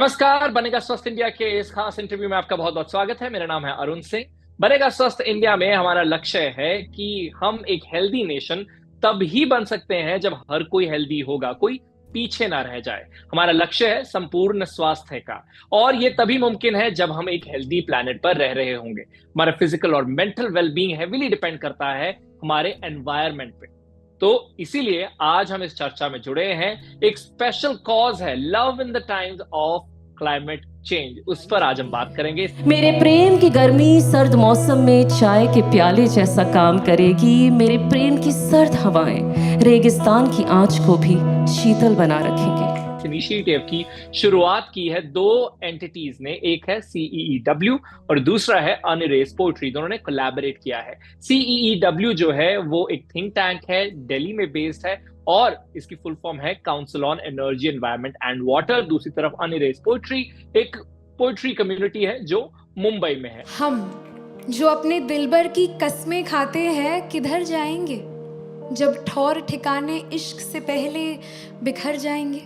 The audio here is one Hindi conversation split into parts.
नमस्कार। बनेगा स्वस्थ इंडिया के इस खास इंटरव्यू में आपका बहुत बहुत स्वागत है। मेरा नाम है अरुण सिंह। बनेगा स्वस्थ इंडिया में हमारा लक्ष्य है कि हम एक हेल्दी नेशन तब ही बन सकते हैं जब हर कोई हेल्दी होगा, कोई पीछे ना रह जाए। हमारा लक्ष्य है संपूर्ण स्वास्थ्य का, और ये तभी मुमकिन है जब हम एक हेल्दी प्लैनेट पर रह रहे होंगे। हमारा फिजिकल और मेंटल वेलबींग हेविली डिपेंड करता है हमारे एनवायरमेंट पे। तो इसीलिए आज हम इस चर्चा में जुड़े हैं। एक स्पेशल कॉज है love in the times of climate change, उस पर आज हम बात करेंगे। मेरे प्रेम की गर्मी सर्द मौसम में चाय के प्याले जैसा काम करेगी। मेरे प्रेम की सर्द हवाएं रेगिस्तान की आंच को भी शीतल बना रखेंगे। इनिशिएटिव की शुरुआत की है दो एंटिटीज ने, एक है CEEW और दूसरा है अनइरेज पोएट्री। दोनों ने कोलैबोरेट किया है। CEEW जो है वो एक थिंक टैंक है, दिल्ली में बेस्ड है, और इसकी फुल फॉर्म है council on energy, environment and water. दूसरी तरफ अनइरेज पोएट्री एक पोएट्री कम्युनिटी है जो मुंबई में है। हम जो अपने दिलबर की कस्में खाते हैं किधर जाएंगे, जब ठौर ठिकाने इश्क से पहले बिखर जाएंगे।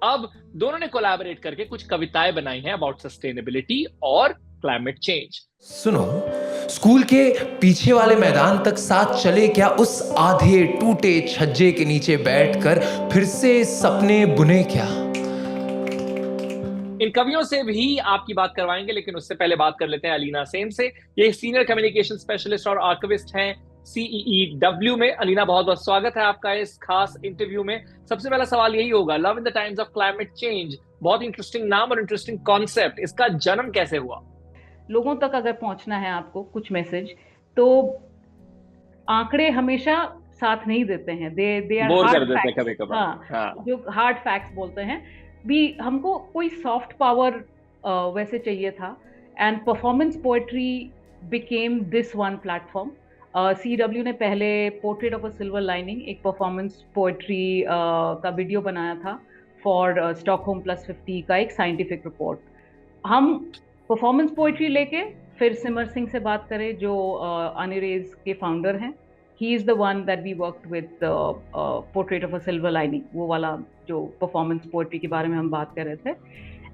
अब दोनों ने कोलैबोरेट करके कुछ कविताएं बनाई हैं अबाउट सस्टेनेबिलिटी और क्लाइमेट चेंज। सुनो, स्कूल के पीछे वाले मैदान तक साथ चले क्या, उस आधे टूटे छज्जे के नीचे बैठकर फिर से सपने बुने क्या। इन कवियों से भी आपकी बात करवाएंगे, लेकिन उससे पहले बात कर लेते हैं अलीना सेन से। ये सीनियर कम्युनिकेशन स्पेशलिस्ट और आर्काइविस्ट हैं CEEW में। अलीना, बहुत बहुत स्वागत है आपका इस खास इंटरव्यू में। सबसे पहला सवाल यही होगा, love in the times of climate change, बहुत इंटरेस्टिंग नाम और इंटरेस्टिंग कॉन्सेप्ट, इसका जन्म कैसे हुआ? लोगों तक अगर पहुंचना है आपको कुछ मैसेज, तो आंकड़े हमेशा साथ नहीं देते हैं। They are hard facts. हाँ, जो हार्ड फैक्ट्स बोलते हैं भी। हमको कोई सॉफ्ट पावर वैसे चाहिए था, and performance poetry became this one platform. CW ने पहले portrait of a silver lining, एक परफॉर्मेंस पोएट्री का वीडियो बनाया था फॉर स्टॉकहोम +50 का एक साइंटिफिक रिपोर्ट। हम परफॉर्मेंस पोएट्री लेके फिर सिमर सिंह से बात करें, जो अनइरेज के फाउंडर हैं। He is the one that we worked with portrait of a silver lining, वो वाला जो परफॉर्मेंस पोएट्री के बारे में हम बात कर रहे थे।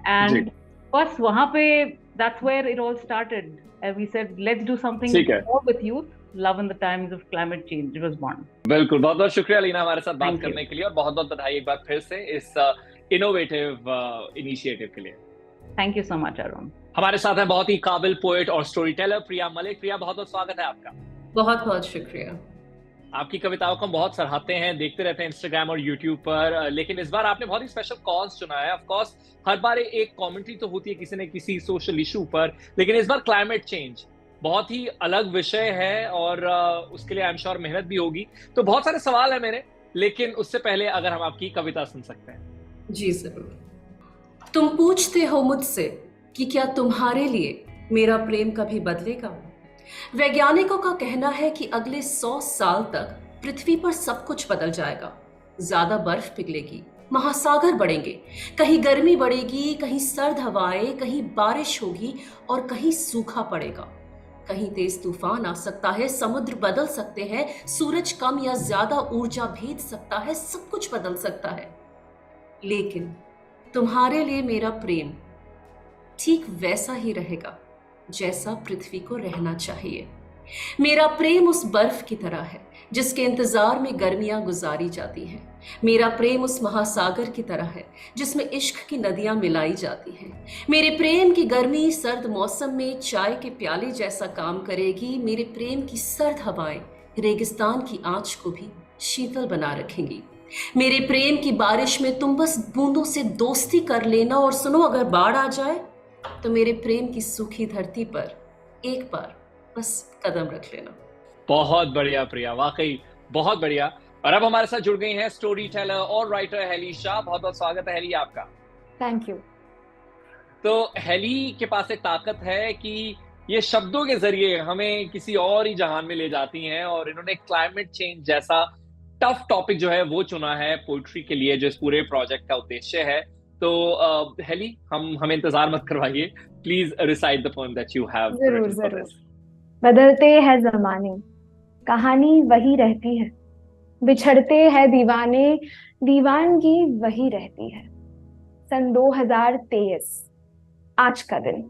एंड बस वहां पे that's where it all started, and we said let's do something more with youth. Love in the times of climate change was born. बिल्कुल, बहुत बहुत शुक्रिया अलीना हमारे साथ बात करने के लिए, और बहुत बहुत बधाई एक बार फिर से इस इनोवेटिव इनिशिएटिव के लिए। Thank you so much Arun. हमारे साथ है बहुत ही काबिल पोएट और स्टोरी टेलर प्रिया मलिक। प्रिया, बहुत बहुत स्वागत है आपका। बहुत बहुत शुक्रिया। आपकी कविताओं को हम बहुत सराहते हैं, देखते रहते हैं इंस्टाग्राम और यूट्यूब पर, लेकिन इस बार आपने बहुत ही स्पेशल कॉज चुना है। ऑफ कोर्स हर बार एक कमेंट्री तो होती है किसी न किसी सोशल इशू पर, लेकिन इस बार क्लाइमेट चेंज बहुत ही अलग विषय है, और उसके लिए आई एम श्योर मेहनत भी होगी। तो बहुत सारे सवाल है मेरे, लेकिन उससे पहले अगर हम आपकी कविता सुन सकते हैं। जी जरूर। तुम पूछते हो मुझसे कि क्या तुम्हारे लिए मेरा प्रेम कभी बदलेगा। वैज्ञानिकों का कहना है कि अगले 100 साल तक पृथ्वी पर सब कुछ बदल जाएगा। ज्यादा बर्फ पिघलेगी, महासागर बढ़ेंगे, कहीं गर्मी बढ़ेगी, कहीं सर्द हवाएं, कहीं बारिश होगी, और कहीं सूखा पड़ेगा। कहीं तेज तूफान आ सकता है, समुद्र बदल सकते हैं, सूरज कम या ज्यादा ऊर्जा भेज सकता है, सब कुछ बदल सकता है। लेकिन तुम्हारे लिए मेरा प्रेम ठीक वैसा ही रहेगा जैसा पृथ्वी को रहना चाहिए। मेरा प्रेम उस बर्फ की तरह है जिसके इंतजार में गर्मियां गुजारी जाती हैं। मेरा प्रेम उस महासागर की तरह है जिसमें इश्क की नदियां मिलाई जाती हैं। मेरे प्रेम की गर्मी सर्द मौसम में चाय के प्याले जैसा काम करेगी। मेरे प्रेम की सर्द हवाएं रेगिस्तान की आंच को भी शीतल बना रखेंगी। मेरे प्रेम की बारिश में तुम बस बूंदों से दोस्ती कर लेना, और सुनो, अगर बाढ़ आ जाए तो मेरे प्रेम की सूखी धरती पर एक बार बस कदम रख लेना। बहुत बढ़िया प्रिया, वाकई बहुत बढ़िया। और अब हमारे साथ जुड़ गई हैं स्टोरी टेलर और राइटर हेली शाह। बहुत बहुत स्वागत है हेली आपका। Thank you. तो हेली के पास एक ताकत है कि ये शब्दों के जरिए हमें किसी और ही जहान में ले जाती हैं, और इन्होंने क्लाइमेट चेंज जैसा टफ टॉपिक जो है वो चुना है पोएट्री के लिए, जो इस पूरे प्रोजेक्ट का उद्देश्य है। तो हेली, हमें इंतजार मत करवाइए, please recite the poem that you have. जरूर जरूर। बदलते हैं जमाने, कहानी वही रहती है, बिछड़ते हैं दीवाने, दीवानगी वही रहती है। सन 2023, आज का दिन।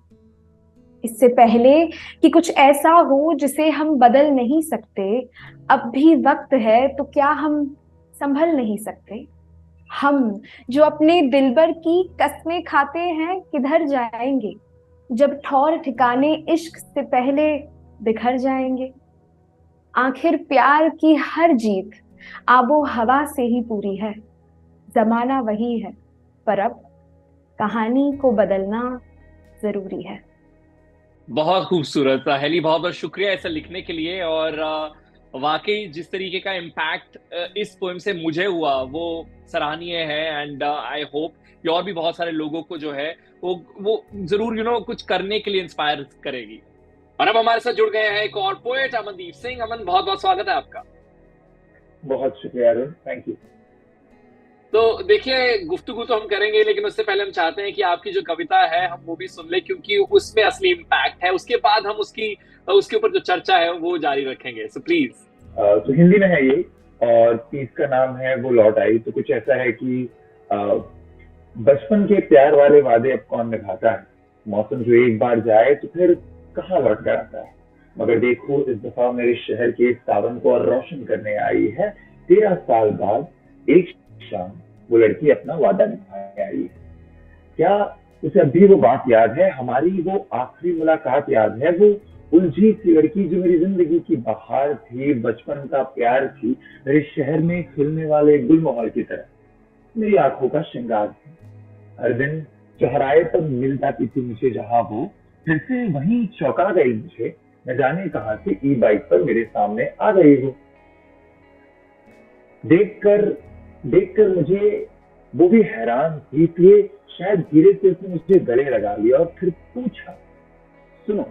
इससे पहले कि कुछ ऐसा हो जिसे हम बदल नहीं सकते, अब भी वक्त है तो क्या हम संभल नहीं सकते? हम जो अपने दिलबर की कस्में खाते हैं, किधर जाएंगे जब ठौर ठिकाने इश्क से पहले बिखर जाएंगे? आखिर प्यार की हर जीत आबो हवा से ही पूरी है। जमाना वही है, पर अब कहानी को बदलना जरूरी है। बहुत खूबसूरत हेली, बहुत बहुत शुक्रिया ऐसा लिखने के लिए। और वाकई जिस तरीके का इम्पैक्ट इस पोएम से मुझे हुआ वो सराहनीय है। एंड आई होप कि और भी बहुत सारे लोगों को जो है वो जरूर कुछ करने के लिए इंस्पायर करेगी। और अब हमारे साथ जुड़ गए हैं एक और पोएट, अमनदीप सिंह। अमन, बहुत बहुत स्वागत है आपका। बहुत शुक्रिया अरुण, थैंक यू। तो देखिए, गुफ्तगू तो हम करेंगे, लेकिन उससे पहले हम चाहते हैं कि आपकी जो कविता है हम वो भी सुन ले, क्योंकि उसमें असली इम्पैक्ट है। उसके बाद हम उसके ऊपर जो चर्चा है वो जारी रखेंगे। So please. तो हिंदी में है ये, और पीस का नाम है वो लौट आई। तो कुछ ऐसा है कि बचपन के प्यार वाले वादे अब कौन निभाता है, मौसम जो एक बार जाए तो फिर कहाँ लौट कर आता है। मगर देखो इस दफा मेरे शहर के सावन को और रोशन करने आई है। 13 साल बाद एक शाम वो लड़की अपना वादा निभाने आई है। क्या उसे अभी वो बात याद है, हमारी वो आखिरी मुलाकात याद है? वो उलझी सी लड़की जो मेरी जिंदगी की बहार थी, बचपन का प्यार थी, मेरे शहर में खिलने वाले गुलमोहर की तरह मेरी आंखों का श्रृंगार थी। हर दिन चौराहे पर मिल जाती थी मुझे जहां वो, फिर से वहीं चौंका गई मुझे, न जाने कहां से ई बाइक पर मेरे सामने आ गई वो। देखकर मुझे वो भी हैरान थी, इसलिए शायद धीरे से उसने मुझे गले लगा लिया और फिर पूछा, सुनो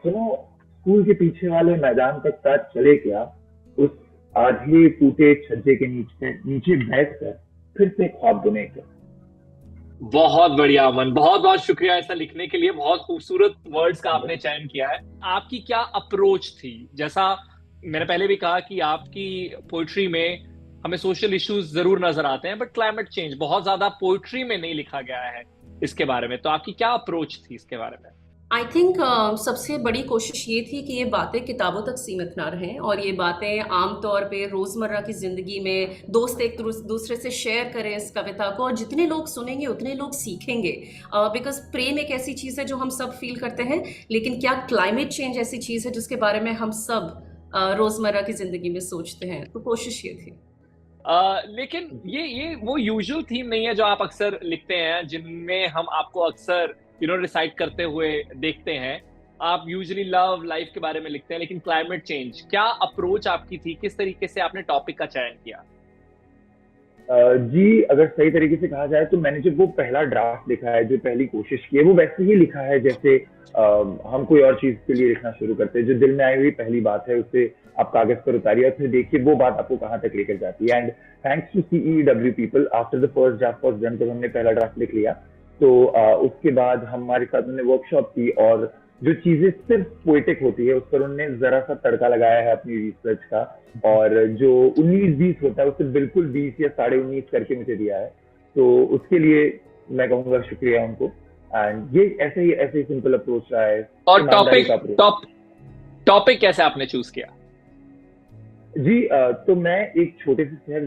स्कूल के पीछे वाले मैदान तक साथ चले क्या? उस आधे टूटे छज्जे के नीचे बैठकर फिर से ख्वाब बुने क्या? बहुत बढ़िया अमन, बहुत बहुत शुक्रिया ऐसा लिखने के लिए। बहुत खूबसूरत वर्ड्स का आपने चयन किया है। आपकी क्या अप्रोच थी? जैसा मैंने पहले भी कहा कि आपकी पोइट्री में हमें सोशल इश्यूज जरूर नजर आते हैं, बट क्लाइमेट चेंज बहुत ज्यादा पोइट्री में नहीं लिखा गया है इसके बारे में। तो आपकी क्या अप्रोच थी इसके बारे में? आई थिंक सबसे बड़ी कोशिश ये थी कि ये बातें किताबों तक सीमित ना रहें, और ये बातें आमतौर पे रोज़मर्रा की ज़िंदगी में दोस्त एक दूसरे से शेयर करें इस कविता को, और जितने लोग सुनेंगे उतने लोग सीखेंगे। बिकॉज प्रेम एक ऐसी चीज़ है जो हम सब फील करते हैं, लेकिन क्या क्लाइमेट चेंज ऐसी चीज़ है जिसके बारे में हम सब रोज़मर्रा की ज़िंदगी में सोचते हैं? तो कोशिश ये थी। लेकिन ये वो यूजुअल थीम नहीं है जो आप अक्सर लिखते हैं, जिनमें हम आपको अक्सर रिसाइट करते हुए देखते हैं। आप यूजुअली लव लाइफ के बारे में लिखते हैं, लेकिन क्लाइमेट चेंज, क्या अप्रोच आपकी थी? किस तरीके से आपने टॉपिक का चयन किया? जी, अगर सही तरीके से कहा जाए तो मैंने जब वो पहला ड्राफ्ट लिखा है, जो पहली कोशिश की है, वो वैसे ही लिखा है जैसे हम कोई और चीज के लिए लिखना शुरू करते हैं। जो दिल में आई हुई पहली बात है उसे आप कागज पर उतारिए और फिर देखिए वो बात आपको कहाँ तक लेकर जाती है। And thanks to CEW people, after the first draft was done, जब हमने पहला ड्राफ्ट लिख लिया तो उसके बाद हमारे साथ उन्होंने वर्कशॉप की, और जो चीजें सिर्फ पोएटिक होती है उस पर उन्होंने जरा सा तड़का लगाया है अपनी रिसर्च का, और जो 19-20 होता है उसे बिल्कुल 20 या 19.5 करके मुझे दिया है। तो उसके लिए मैं कहूँगा शुक्रिया उनको। एंड ये ऐसे ही सिंपल अप्रोच रहा है। और टॉपिक कैसे आपने चूज किया? जी, तो मैं एक छोटे से शहर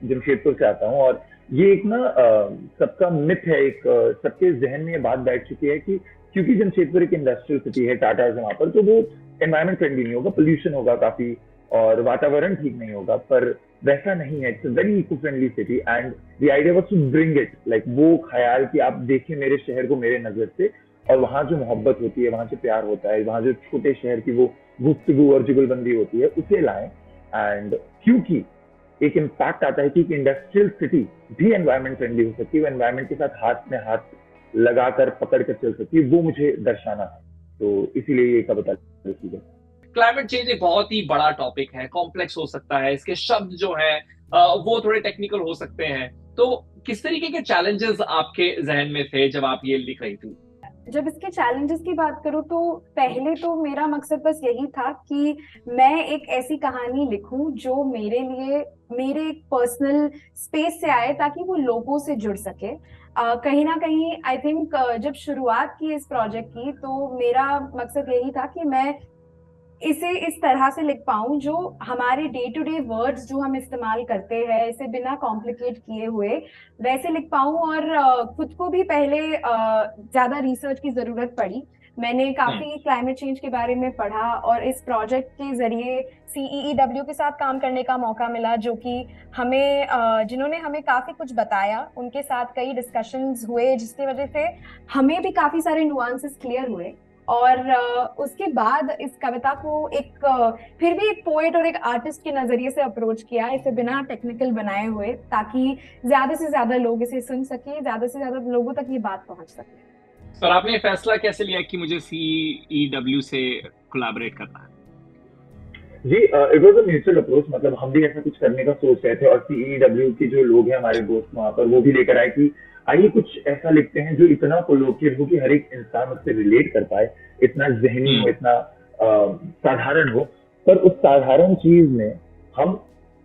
जमशेदपुर से आता हूँ, और ये एक ना सबका मिथ है, एक सबके जहन में ये बात बैठ चुकी है कि क्योंकि जमशेदपुर एक इंडस्ट्रियल सिटी है, टाटा है वहां पर, तो वो एनवायरमेंट फ्रेंडली नहीं होगा, पोल्यूशन होगा काफी और वातावरण ठीक नहीं होगा। पर वैसा नहीं है, it's a very eco friendly city. And the idea was to bring it, like वो ख्याल कि आप देखिए मेरे शहर को मेरे नजर से, और वहाँ जो मोहब्बत होती है, वहाँ जो प्यार होता है, वहाँ जो छोटे शहर की वो गुफ्तगू और जुगलबंदी होती है, उसे लाएं। एंड क्योंकि एक इम्पैक्ट आता है कि इंडस्ट्रियल सिटी भी एनवायरमेंट फ्रेंडली हो सकती है, वो एनवायरमेंट के साथ हाथ में हाथ लगाकर पकड़ कर चल सकती है, वो मुझे दर्शाना है। तो इसीलिए ये कविता लिखी गई। क्लाइमेट चेंज एक बहुत ही बड़ा टॉपिक है, कॉम्प्लेक्स हो सकता है, इसके शब्द जो हैं वो थोड़े टेक्निकल हो सकते हैं। तो किस तरीके के चैलेंजेस आपके जहन में थे जब आप ये लिख रही थी? जब इसके चैलेंजेस की बात करूँ तो पहले तो मेरा मकसद बस यही था कि मैं एक ऐसी कहानी लिखूं जो मेरे लिए मेरे एक पर्सनल स्पेस से आए, ताकि वो लोगों से जुड़ सके। कहीं ना कहीं आई थिंक जब शुरुआत की इस प्रोजेक्ट की तो मेरा मकसद यही था कि मैं इसे इस तरह से लिख पाऊं जो हमारे डे टू डे वर्ड्स जो हम इस्तेमाल करते हैं, इसे बिना कॉम्प्लिकेट किए हुए वैसे लिख पाऊं। और खुद को भी पहले ज्यादा रिसर्च की जरूरत पड़ी। मैंने काफी क्लाइमेट चेंज के बारे में पढ़ा और इस प्रोजेक्ट के जरिए CEEW के साथ काम करने का मौका मिला, जो कि हमें जिन्होंने हमें काफी कुछ बताया। उनके साथ कई डिस्कशंस हुए जिसकी वजह से हमें भी काफी सारे नुआंसेस क्लियर हुए। और उसके बाद इस कविता को फिर भी एक पोएट और एक आर्टिस्ट के नजरिए से अप्रोच किया, इसे बिना टेक्निकल बनाए हुए, ताकि ज्यादा से ज्यादा लोग इसे सुन सके, ज्यादा से ज्यादा लोगों तक ये बात पहुंच सके। सर, आपने फैसला कैसे लिया कि मुझे CEEW से कोलैबोरेट करना है? जी, it was a mutual approach. मतलब हम भी ऐसा कुछ करने का सोच रहे थे और CEEW के जो लोग हैं हमारे दोस्त वहां पर, वो भी लेकर आए कि आइए कुछ ऐसा लिखते हैं जो इतना कोलोकियल हो कि हर एक इंसान उससे रिलेट कर पाए, इतना जहनी हो, इतना साधारण हो, पर उस साधारण चीज में हम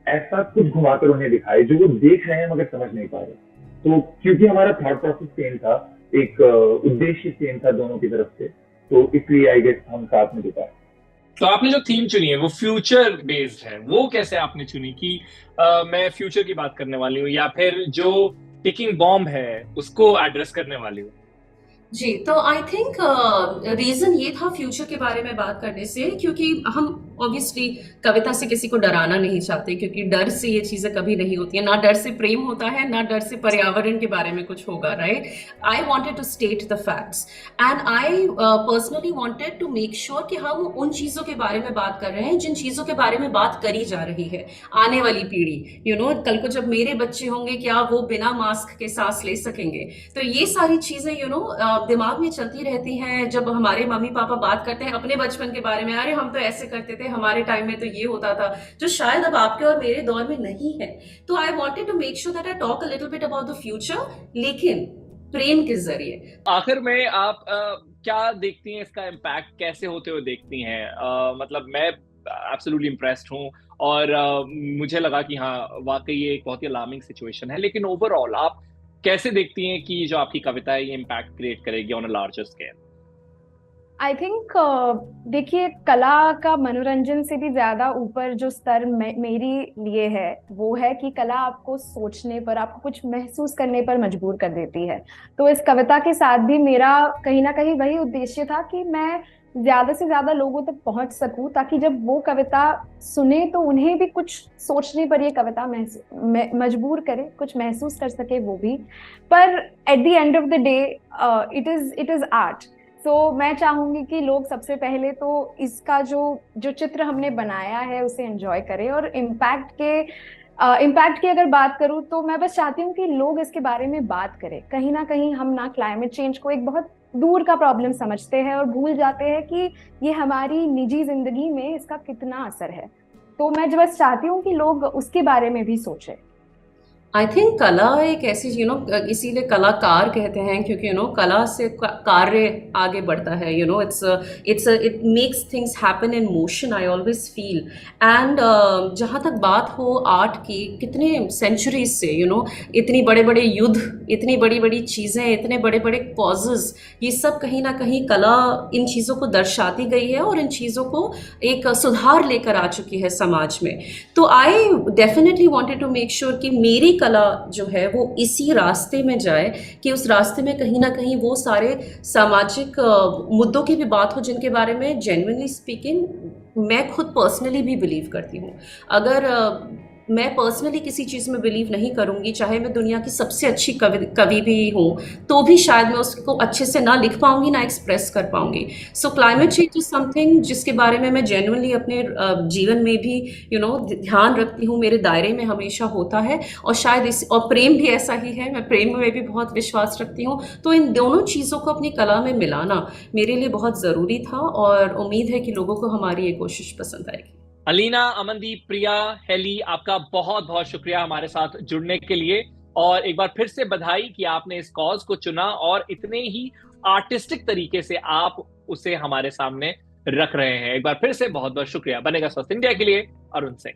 ऐसा कुछ घुमाकर उन्हें दिखाए जो वो देख रहे हैं मगर समझ नहीं पा रहे। तो क्योंकि हमारा थॉट प्रोसेस सेम था, एक उद्देश्य सेम था दोनों की तरफ से, तो इसलिए आई गेस हम साथ में जुटाए। तो आपने जो थीम चुनी है वो फ्यूचर बेस्ड है, वो कैसे आपने चुनी कि मैं फ्यूचर की बात करने वाली हूँ या फिर जो टिकिंग बॉम्ब है उसको एड्रेस करने वाली हूँ? जी, तो आई थिंक रीजन ये था फ्यूचर के बारे में बात करने से, क्योंकि हम ऑब्वियसली कविता से किसी को डराना नहीं चाहते, क्योंकि डर से ये चीजें कभी नहीं होती है। ना डर से प्रेम होता है, ना डर से पर्यावरण के बारे में कुछ होगा, right? I wanted to state the facts and I personally wanted to make sure कि हम उन चीजों के बारे में बात कर रहे हैं जिन चीजों के बारे में बात करी जा रही है। आने वाली पीढ़ी, कल को जब मेरे बच्चे होंगे, क्या वो बिना मास्क के सांस ले सकेंगे? तो ये सारी चीजें दिमाग में चलती रहती हैं जब हमारे मम्मी पापा बात करते हैं अपने बचपन के बारे में। अरे हम तो ऐसे करते थे, हमारे टाइम में तो ये होता था, जो शायद अब आपके और मेरे दौर में नहीं है। तो I wanted to make sure that I talk a little bit about the future, लेकिन प्रेम के जरिए। आखिर में आप क्या देखती हैं, इसका इम्पैक्ट कैसे होते हुए देखती हैं? मतलब मैं एब्सोल्युटली इम्प्रेस्ड हूँ और मुझे लगा कि हाँ, वाकई ये एक बहुत ही अलार्मिंग सिचुएशन है। लेकिन ओवरऑल आप कैसे देखती हैं कि जो आपकी कविता है ये इम्पैक्ट क्रिएट करेगी on a larger scale? I think देखिए, कला का मनोरंजन से भी ज्यादा ऊपर जो स्तर मेरी लिए है वो है कि कला आपको सोचने पर, आपको कुछ महसूस करने पर मजबूर कर देती है। तो इस कविता के साथ भी मेरा कहीं ना कहीं वही उद्देश्य था कि मैं ज्यादा से ज्यादा लोगों तक पहुंच सकूं, ताकि जब वो कविता सुने तो उन्हें भी कुछ सोचने पर ये कविता मजबूर करे, कुछ महसूस कर सके वो भी। पर at the end of the day it is art. तो मैं चाहूंगी कि लोग सबसे पहले तो इसका जो चित्र हमने बनाया है उसे एंजॉय करें। और इम्पैक्ट की अगर बात करूं तो मैं बस चाहती हूँ कि लोग इसके बारे में बात करें। कहीं ना कहीं हम ना क्लाइमेट चेंज को एक बहुत दूर का प्रॉब्लम समझते हैं और भूल जाते हैं कि ये हमारी निजी जिंदगी में इसका कितना असर है। तो मैं बस चाहती हूँ कि लोग उसके बारे में भी सोचें। आई थिंक कला एक ऐसी इसीलिए कलाकार कहते हैं, क्योंकि कला से कार्य आगे बढ़ता है। It makes things happen in motion, I always feel. And जहाँ तक बात हो आर्ट की, कितने सेंचुरीज से इतनी बड़े बड़े युद्ध, इतनी बड़ी बड़ी चीज़ें, इतने बड़े बड़े कॉजेज, ये सब कहीं ना कहीं कला इन चीज़ों को दर्शाती गई है और इन चीज़ों को एक सुधार लेकर आ चुकी है समाज में। तो I definitely wanted to make sure कि मेरी कला जो है वो इसी रास्ते में जाए, कि उस रास्ते में कहीं ना कहीं वो सारे सामाजिक मुद्दों की भी बात हो जिनके बारे में जेन्युइनली स्पीकिंग मैं खुद पर्सनली भी बिलीव करती हूँ। अगर मैं पर्सनली किसी चीज़ में बिलीव नहीं करूँगी, चाहे मैं दुनिया की सबसे अच्छी कवि भी हूँ, तो भी शायद मैं उसको अच्छे से ना लिख पाऊँगी, ना एक्सप्रेस कर पाऊँगी। सो क्लाइमेट चेंज इज समथिंग जिसके बारे में मैं जेन्युइनली अपने जीवन में भी ध्यान रखती हूँ, मेरे दायरे में हमेशा होता है। और शायद और प्रेम भी ऐसा ही है, मैं प्रेम में भी बहुत विश्वास रखती हूँ। तो इन दोनों चीज़ों को अपनी कला में मिलाना मेरे लिए बहुत ज़रूरी था और उम्मीद है कि लोगों को हमारी ये कोशिश पसंद आएगी। अलीना, अमनदीप, प्रिया, हेली, आपका बहुत बहुत शुक्रिया हमारे साथ जुड़ने के लिए। और एक बार फिर से बधाई कि आपने इस कॉज को चुना और इतने ही आर्टिस्टिक तरीके से आप उसे हमारे सामने रख रहे हैं। एक बार फिर से बहुत बहुत शुक्रिया। बनेगा स्वस्थ इंडिया के लिए अरुण सिंह।